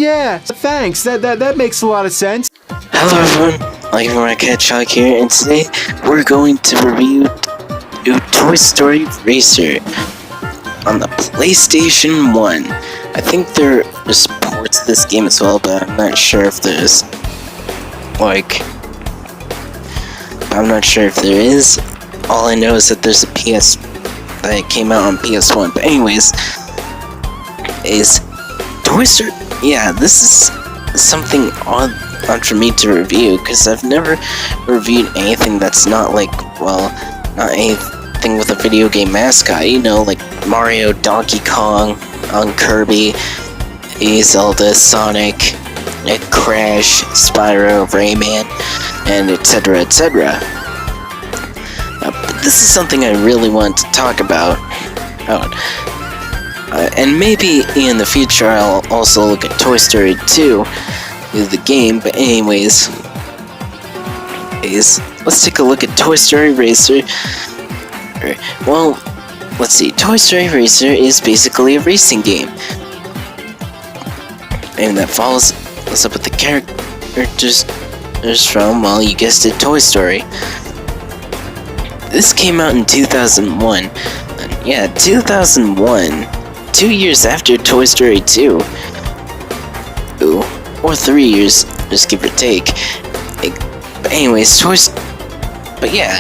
yeah, thanks. That makes a lot of sense. Hello everyone, Like here, and today we're going to review Toy Story Racer on the PlayStation 1. I think there's ports of this game as well, but I'm not sure if there's, I'm not sure if there is. All I know is that there's a that it came out on PS1. But anyways, is Toy Story, yeah, this is something odd for me to review, because I've never reviewed anything that's not not anything with a video game mascot, like Mario, Donkey Kong, Kirby, Zelda, Sonic, Crash, Spyro, Rayman, and etc. But this is something I really want to talk about. And maybe in the future I'll also look at Toy Story 2, the game, but anyways, let's take a look at Toy Story Racer. Well, let's see, Toy Story Racer is basically a racing game, and that follows us up with the characters from, well, you guessed it, Toy Story. This came out in 2001, yeah, 2001, 2 years after Toy Story 2. Ooh. Or 3 years, just give or take. But anyways, but yeah,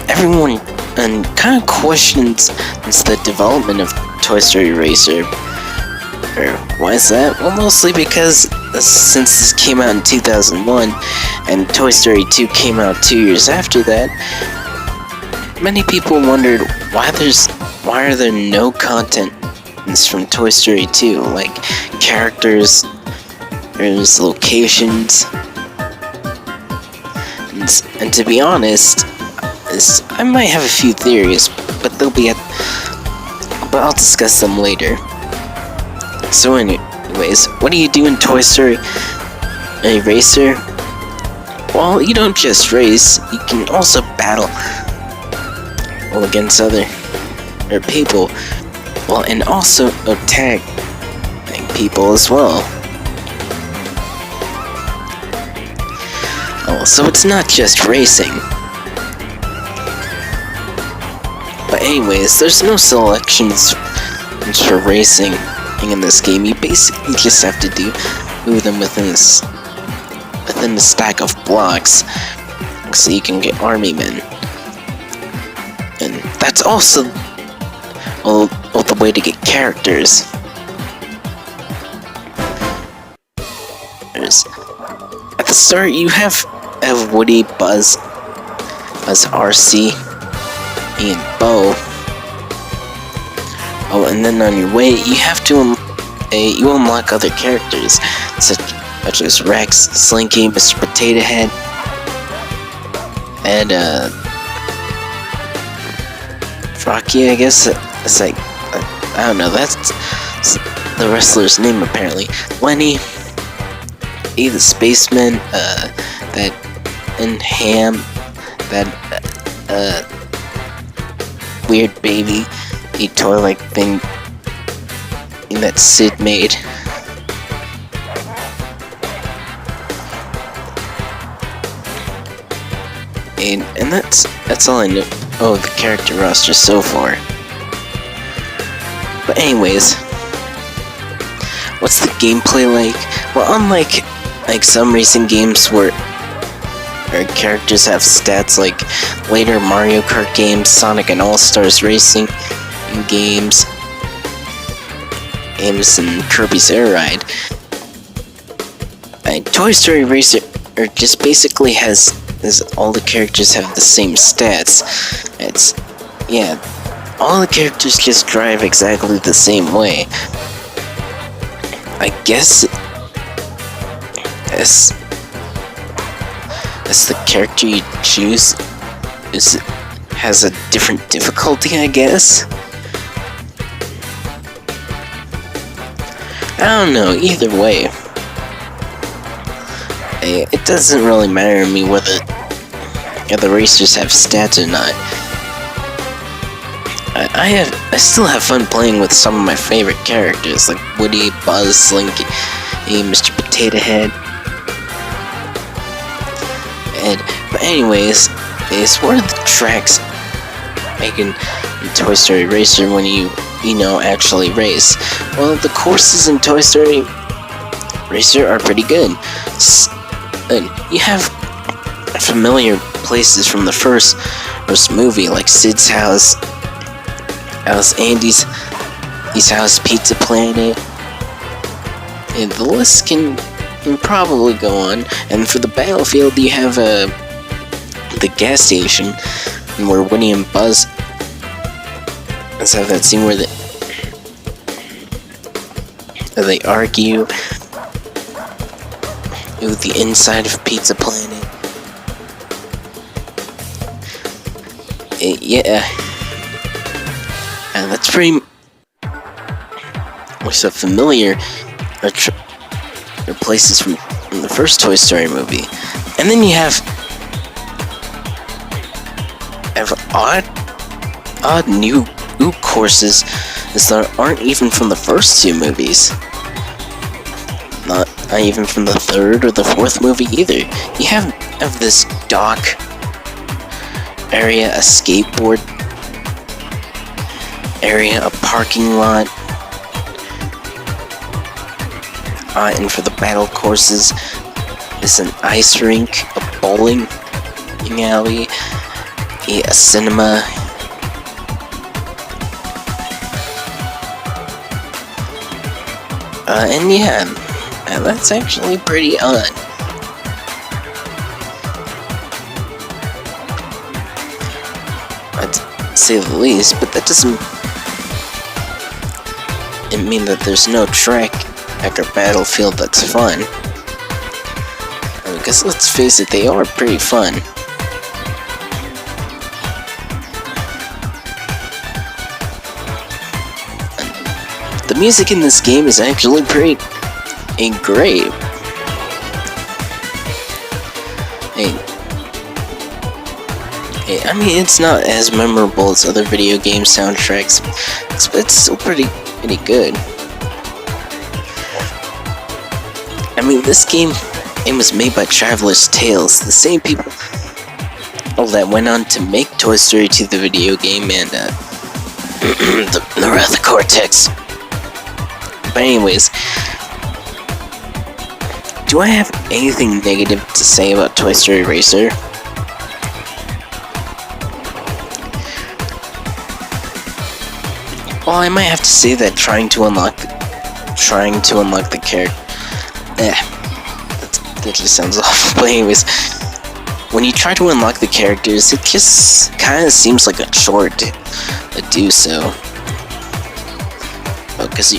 everyone kind of questions the development of Toy Story Racer. Why is that? Well, mostly because since this came out in 2001 and Toy Story 2 came out 2 years after that, many people wondered why are there no content from Toy Story 2, like characters, there's locations, and to be honest, I might have a few theories, but I'll discuss them later. So anyways, what do you do in Toy Story Racer? Well, you don't just race, you can also battle against other people. Well, and also attack people as well. Oh, so it's not just racing. But anyways, there's no selections for racing in this game. You basically just have to do them within the stack of blocks, so you can get army men. And that's also the way to get characters. At the start, you have Woody, Buzz, RC, and Bo. Oh, and then on your way, you have to you unlock other characters such as Rex, Slinky, Mr. Potato Head, and Rocky, I guess. It's like, I don't know, that's the wrestler's name apparently. Lenny, the spaceman, and Ham, that weird baby, toy-like thing that Sid made. And that's all I know. Oh, the character roster so far. But anyways, what's the gameplay like? Well, unlike some racing games where characters have stats like later Mario Kart games, Sonic and All-Stars racing games, and Kirby's Air Ride, Toy Story Racer just basically has all the characters have the same stats. All the characters just drive exactly the same way. I guess as the character you choose has a different difficulty, I guess. I don't know, either way. It doesn't really matter to me whether the racers have stats or not. I still have fun playing with some of my favorite characters like Woody, Buzz, Slinky, Mr. Potato Head. But anyways, what are the tracks making Toy Story Racer when you actually race? Well, the courses in Toy Story Racer are pretty good. You have familiar places from the first movie, like Sid's house, Andy's house, Pizza Planet, and the list can probably go on. And for the battlefield, you have the gas station, where Winnie and Buzz have that scene where they argue with the inside of Pizza Planet. Yeah, and that's pretty much so familiar places from the first Toy Story movie. And then you have odd new courses that aren't even from the first two movies. Not even from the third or the fourth movie either. You have this dock area, a skateboard area, a parking lot, and for the battle courses is an ice rink, a bowling alley, a cinema, and yeah, that's actually pretty odd. I'd say the least, but that doesn't mean that there's no track or battlefield that's fun. Because let's face it, they are pretty fun. The music in this game is actually pretty great. I mean, it's not as memorable as other video game soundtracks, but it's still pretty good. I mean, this game was made by Traveler's Tales, the same people that went on to make Toy Story 2 the video game and the Wrath of Cortex. But anyways, do I have anything negative to say about Toy Story Racer? Well, I might have to say that trying to unlock the character. That just sounds awful. But anyways, when you try to unlock the characters, it just kind of seems like a chore to do so. Because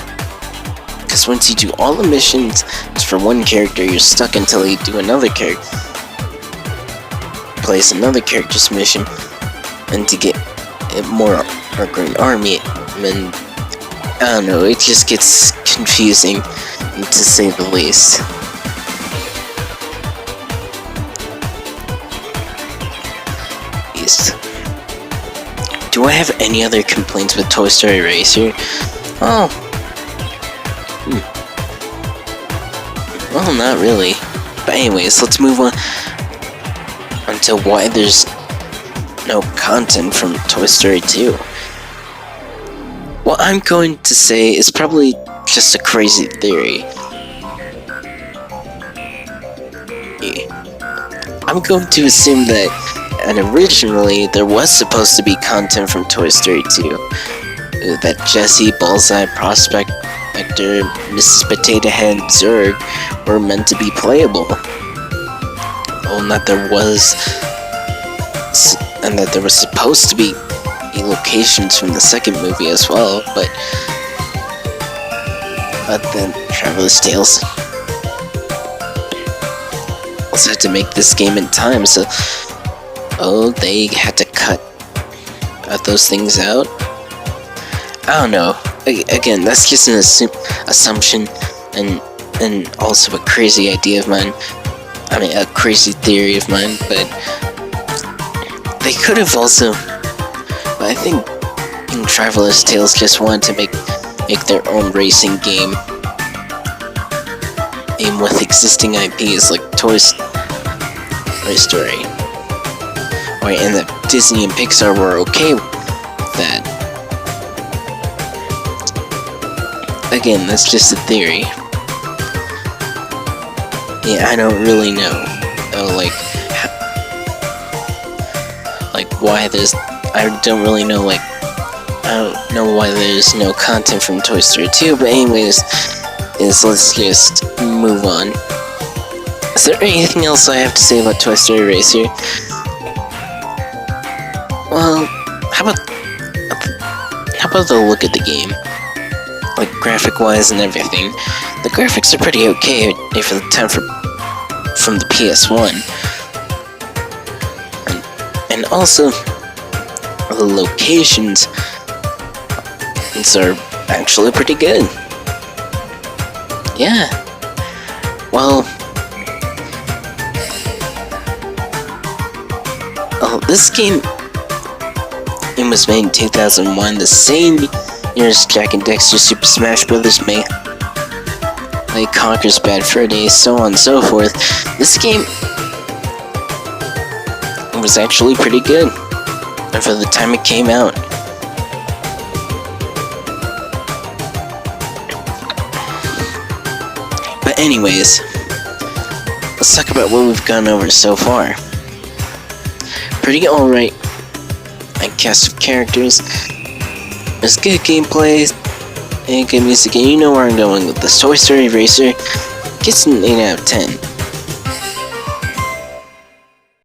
once you do all the missions for one character, you're stuck until you do another character. Place another character's mission, and to get more Green Army, and I don't know, it just gets confusing, to say the least. Do I have any other complaints with Toy Story Racer? Oh. Well, not really. But anyways, let's move on to why there's no content from Toy Story 2. What I'm going to say is probably just a crazy theory. I'm going to assume that originally there was supposed to be content from Toy Story 2. That Jessie, Bullseye, Prospector, Mrs. Potato Head, Zurg were meant to be playable. And that there was supposed to be locations from the second movie as well, but then Traveler's Tales also had to make this game in time, so they had to cut those things out. I don't know. Again, that's just an assumption and also a crazy idea of mine. I mean, a crazy theory of mine, but they could have also. But I think And Traveler's Tales just wanted to make their own racing game. Aim with existing IPs like Toy Story. Right, and that Disney and Pixar were okay with that. Again, that's just a theory. Yeah, I don't really know. Why there's... I don't really know, I don't know why there's no content from Toy Story 2, but anyways, let's just move on. Is there anything else I have to say about Toy Story Racer? Well, how about the look at the game? Like, graphic-wise and everything. The graphics are pretty okay for the time from the PS1. And also, the locations are actually pretty good. Yeah. Well, this game, it was made in 2001, the same year as Jak and Daxter Super Smash Bros. Made Conker's Bad Fur Day, so on and so forth. This game was actually pretty good for the time it came out. But anyways, let's talk about what we've gone over so far. Pretty alright. A cast of characters. There's good gameplay and good music, and you know where I'm going with this. Toy Story Racer gets an 8 out of 10.